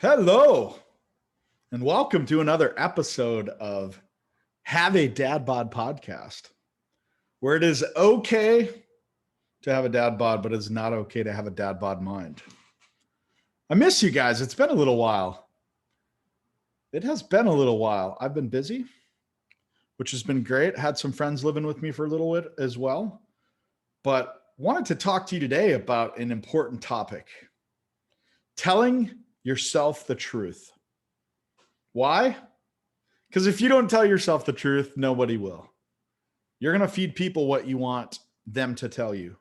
Hello, and welcome to another episode of Have a Dadbod podcast, where it is okay to have a dad bod, but it's not okay to have a dad bod mind. I miss you guys. It's been a little while. It has been a little while. I've been busy, which has been great. Had some friends living with me for a little bit as well, but wanted to talk to you today about an important topic: telling yourself the truth. Why? Because if you don't tell yourself the truth, nobody will. You're going to feed people what you want them to tell you,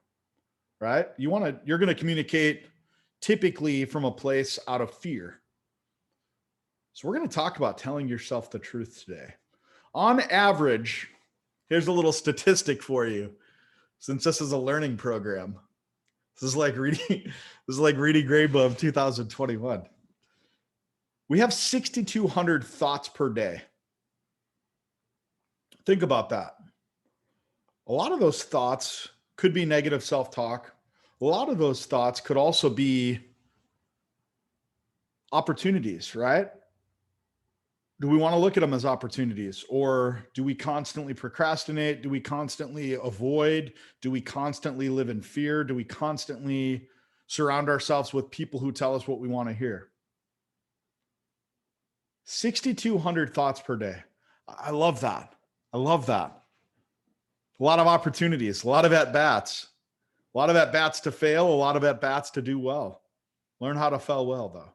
right? You're going to communicate typically from a place out of fear. So we're going to talk about telling yourself the truth today. On average, here's a little statistic for you, since this is a learning program. This is like reading Grade of 2021. We have 6,200 thoughts per day. Think about that. A lot of those thoughts could be negative self-talk. A lot of those thoughts could also be opportunities, right? Do we want to look at them as opportunities, or do we constantly procrastinate? Do we constantly avoid? Do we constantly live in fear? Do we constantly surround ourselves with people who tell us what we want to hear? 6,200 thoughts per day. I love that. I love that. A lot of opportunities, a lot of at-bats, to fail, a lot of at-bats to do well. Learn how to fail well, though.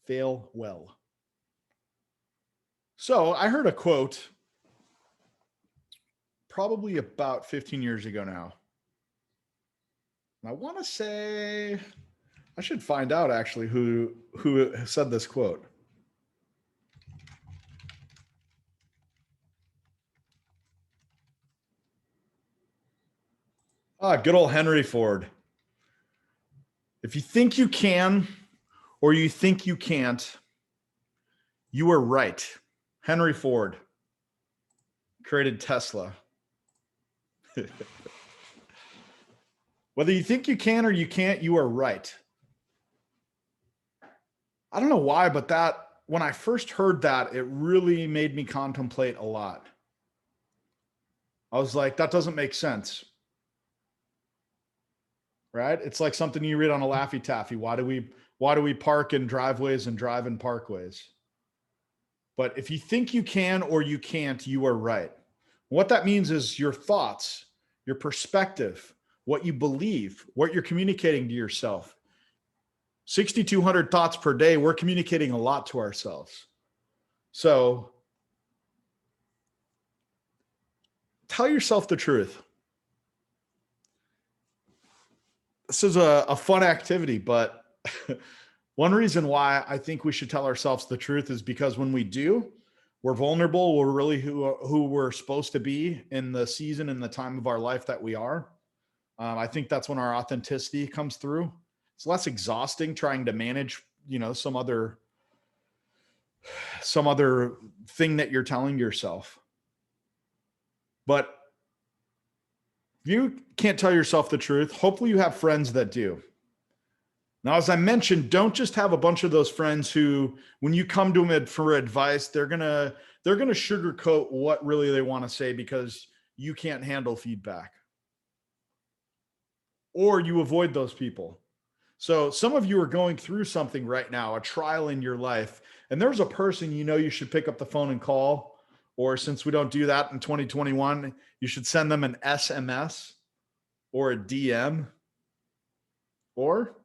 Fail well. So I heard a quote probably about 15 years ago now. And I want to say, I should find out actually who said this quote. Good old Henry Ford. If you think you can or you think you can't, you are right. Henry Ford created Tesla. Whether you think you can or you can't, you are right. I don't know why, but when I first heard that, it really made me contemplate a lot. I was like, that doesn't make sense. Right? It's like something you read on a Laffy Taffy. Why do we park in driveways and drive in parkways? But if you think you can or you can't, you are right. What that means is your thoughts, your perspective, what you believe, what you're communicating to yourself. 6,200 thoughts per day, we're communicating a lot to ourselves. So tell yourself the truth. This is a fun activity, but one reason why I think we should tell ourselves the truth is because when we do, we're vulnerable. We're really who we're supposed to be in the season and the time of our life that we are. I think that's when our authenticity comes through. It's less exhausting trying to manage, some other thing that you're telling yourself. But if you can't tell yourself the truth, hopefully you have friends that do. Now, as I mentioned, don't just have a bunch of those friends who, when you come to them for advice, they're gonna sugarcoat what really they want to say because you can't handle feedback. Or you avoid those people. So some of you are going through something right now, a trial in your life, and there's a person you should pick up the phone and call. Or since we don't do that in 2021, you should send them an SMS or a DM or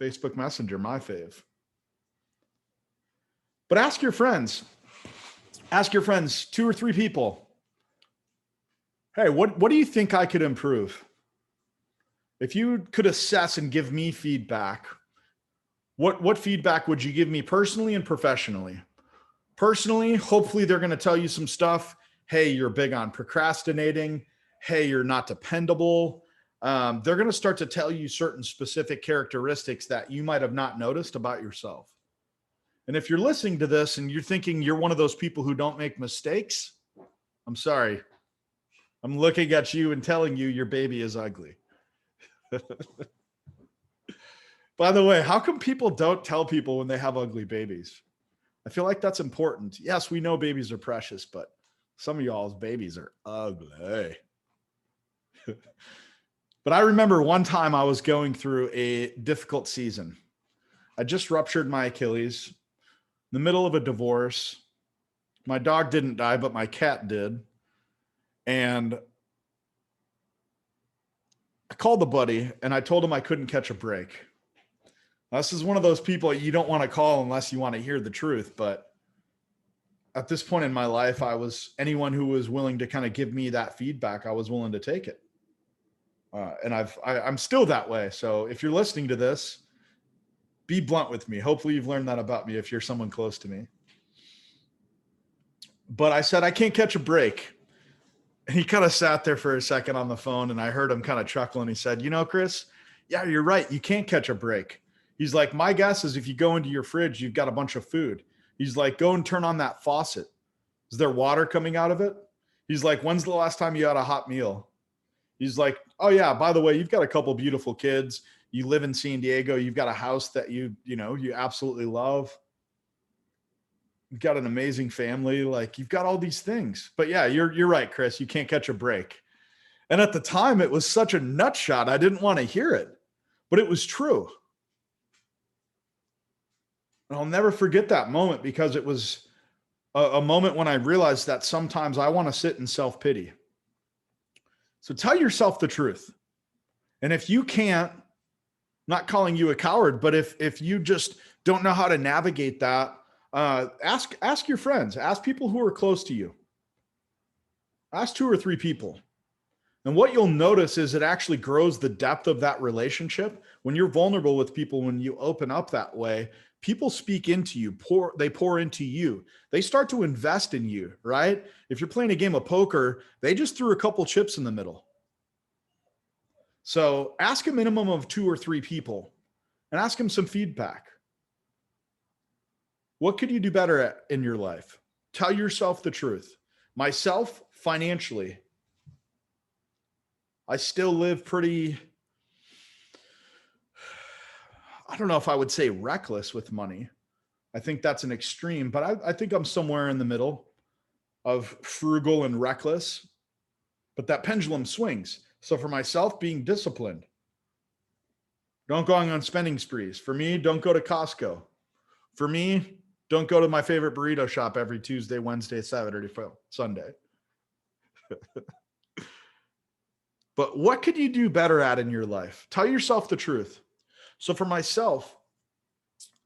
Facebook Messenger, my fave. But ask your friends, 2 or 3 people. Hey, what do you think I could improve? If you could assess and give me feedback, what feedback would you give me personally and professionally? Personally, hopefully they're going to tell you some stuff. Hey, you're big on procrastinating. Hey, you're not dependable. They're going to start to tell you certain specific characteristics that you might have not noticed about yourself. And if you're listening to this and you're thinking you're one of those people who don't make mistakes, I'm sorry. I'm looking at you and telling you your baby is ugly. By the way, how come people don't tell people when they have ugly babies? I feel like that's important. Yes, we know babies are precious, but some of y'all's babies are ugly. But I remember one time I was going through a difficult season. I just ruptured my Achilles, in the middle of a divorce. My dog didn't die, but my cat did. And I called the buddy and I told him I couldn't catch a break. This is one of those people you don't want to call unless you want to hear the truth. But at this point in my life, anyone who was willing to kind of give me that feedback, I was willing to take it. And I'm still that way. So if you're listening to this, be blunt with me. Hopefully you've learned that about me if you're someone close to me. But I said, I can't catch a break. And he kind of sat there for a second on the phone and I heard him kind of chuckle and he said, Chris, yeah, you're right. You can't catch a break. He's like, my guess is if you go into your fridge, you've got a bunch of food. He's like, go and turn on that faucet. Is there water coming out of it? He's like, when's the last time you had a hot meal? He's like, oh yeah, by the way, you've got a couple beautiful kids. You live in San Diego. You've got a house that you absolutely love. You've got an amazing family. Like you've got all these things, but yeah, you're right, Chris. You can't catch a break. And at the time it was such a nut shot. I didn't want to hear it, but it was true. And I'll never forget that moment because it was a moment when I realized that sometimes I want to sit in self-pity. So tell yourself the truth. And if you can't, not calling you a coward, but if you just don't know how to navigate that, ask your friends, ask people who are close to you. Ask 2 or 3 people. And what you'll notice is it actually grows the depth of that relationship. When you're vulnerable with people, when you open up that way, people speak into you, they pour into you. They start to invest in you, right? If you're playing a game of poker, they just threw a couple chips in the middle. So ask a minimum of 2 or 3 people and ask them some feedback. What could you do better at in your life? Tell yourself the truth. Myself, financially, I still live pretty, I don't know if I would say reckless with money. I think that's an extreme, but I think I'm somewhere in the middle of frugal and reckless, but that pendulum swings. So for myself, being disciplined, don't go on spending sprees. For me, don't go to Costco. For me, don't go to my favorite burrito shop every Tuesday, Wednesday, Saturday, Sunday. But what could you do better at in your life? Tell yourself the truth. So for myself,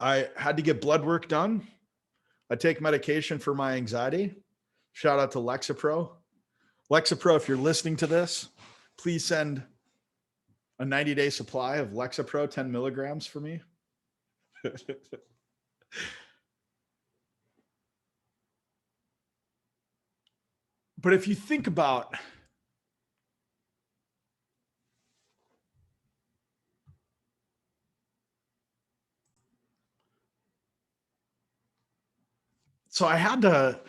I had to get blood work done. I take medication for my anxiety. Shout out to Lexapro. Lexapro, if you're listening to this, please send a 90-day supply of Lexapro, 10 milligrams for me. But if you think about so I had to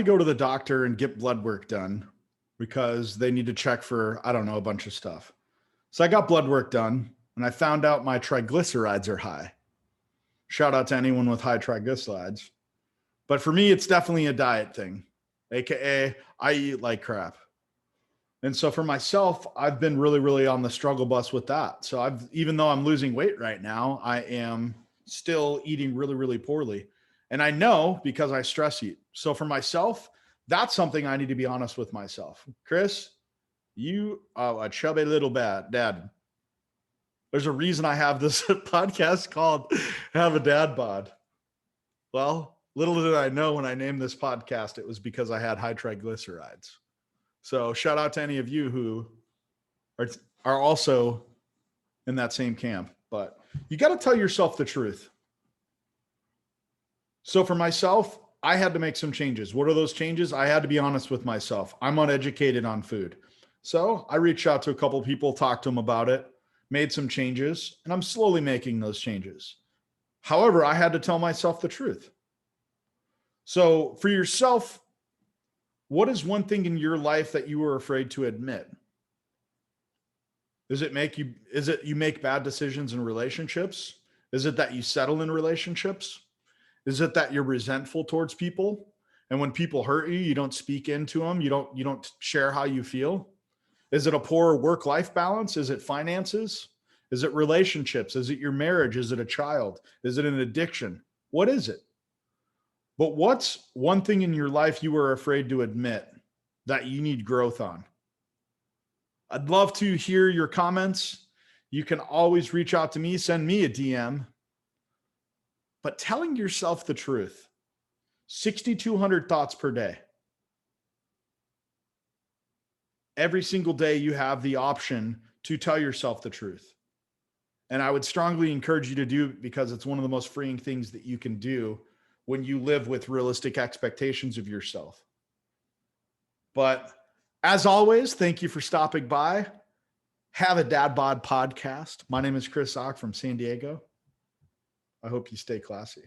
go to the doctor and get blood work done because they need to check for, I don't know, a bunch of stuff. So I got blood work done and I found out my triglycerides are high. Shout out to anyone with high triglycerides. But for me, it's definitely a diet thing, AKA I eat like crap. And so for myself, I've been really, really on the struggle bus with that. So even though I'm losing weight right now, I am still eating really, really poorly. And I know because I stress eat. So for myself, that's something I need to be honest with myself. Chris, you are a chubby little dad. There's a reason I have this podcast called Have a Dad Bod. Well, little did I know when I named this podcast, it was because I had high triglycerides. So shout out to any of you who are also in that same camp. But you got to tell yourself the truth. So for myself, I had to make some changes. What are those changes? I had to be honest with myself. I'm uneducated on food. So I reached out to a couple of people, talked to them about it, made some changes, and I'm slowly making those changes. However, I had to tell myself the truth. So for yourself, what is one thing in your life that you were afraid to admit? Is it you make bad decisions in relationships? Is it that you settle in relationships? Is it that you're resentful towards people? And when people hurt you, you don't speak into them. You don't share how you feel. Is it a poor work-life balance? Is it finances? Is it relationships? Is it your marriage? Is it a child? Is it an addiction? What is it? But what's one thing in your life you were afraid to admit that you need growth on? I'd love to hear your comments. You can always reach out to me, send me a DM. But telling yourself the truth, 6,200 thoughts per day. Every single day, you have the option to tell yourself the truth. And I would strongly encourage you to do it because it's one of the most freeing things that you can do when you live with realistic expectations of yourself. But as always, thank you for stopping by. Have a Dadbod podcast. My name is Chris Ock from San Diego. I hope you stay classy.